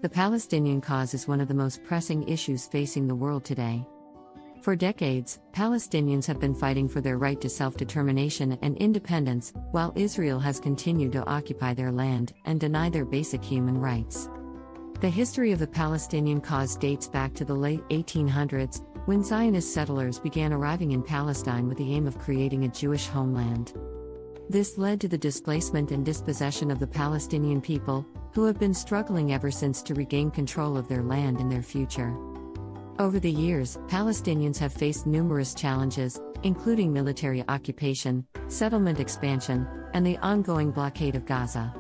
The Palestinian cause is one of the most pressing issues facing the world today. For decades, Palestinians have been fighting for their right to self-determination and independence, while Israel has continued to occupy their land and deny their basic human rights. The history of the Palestinian cause dates back to the late 1800s, when Zionist settlers began arriving in Palestine with the aim of creating a Jewish homeland. This led to the displacement and dispossession of the Palestinian people, who have been struggling ever since to regain control of their land and their future. Over the years, Palestinians have faced numerous challenges, including military occupation, settlement expansion, and the ongoing blockade of Gaza.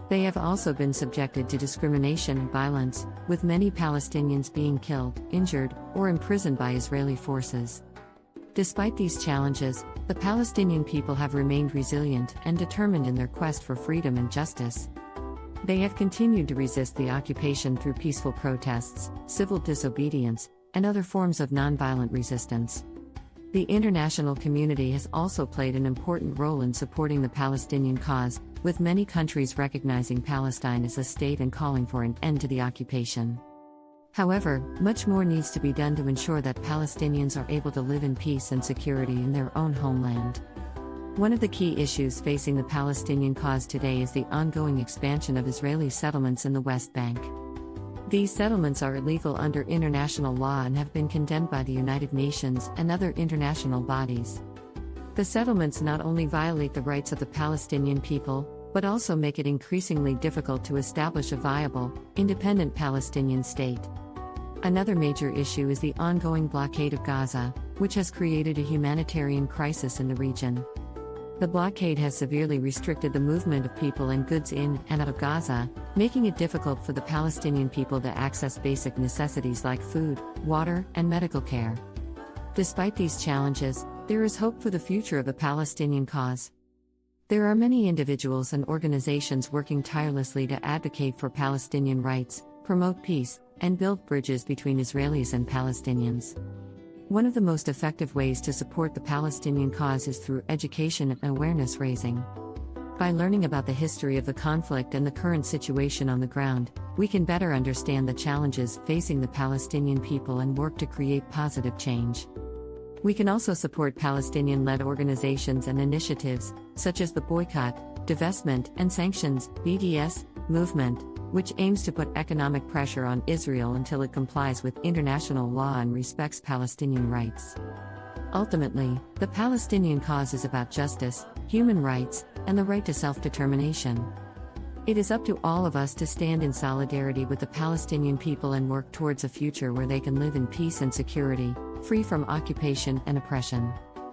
They have also been subjected to discrimination and violence, with many Palestinians being killed, injured, or imprisoned by Israeli forces. Despite these challenges, the Palestinian people have remained resilient and determined in their quest for freedom and justice. They have continued to resist the occupation through peaceful protests, civil disobedience, and other forms of nonviolent resistance. The international community has also played an important role in supporting the Palestinian cause, with many countries recognizing Palestine as a state and calling for an end to the occupation. However, much more needs to be done to ensure that Palestinians are able to live in peace and security in their own homeland. One of the key issues facing the Palestinian cause today is the ongoing expansion of Israeli settlements in the West Bank. These settlements are illegal under international law and have been condemned by the United Nations and other international bodies. The settlements not only violate the rights of the Palestinian people, but also make it increasingly difficult to establish a viable, independent Palestinian state. Another major issue is the ongoing blockade of Gaza, which has created a humanitarian crisis in the region. The blockade has severely restricted the movement of people and goods in and out of Gaza, making it difficult for the Palestinian people to access basic necessities like food, water, and medical care. Despite these challenges, there is hope for the future of the Palestinian cause. There are many individuals and organizations working tirelessly to advocate for Palestinian rights, promote peace, and build bridges between Israelis and Palestinians. One of the most effective ways to support the Palestinian cause is through education and awareness raising. By learning about the history of the conflict and the current situation on the ground, we can better understand the challenges facing the Palestinian people and work to create positive change. We can also support Palestinian-led organizations and initiatives, such as the Boycott, Divestment, and Sanctions (BDS) movement, which aims to put economic pressure on Israel until it complies with international law and respects Palestinian rights. Ultimately, the Palestinian cause is about justice, human rights, and the right to self-determination. It is up to all of us to stand in solidarity with the Palestinian people and work towards a future where they can live in peace and security, free from occupation and oppression.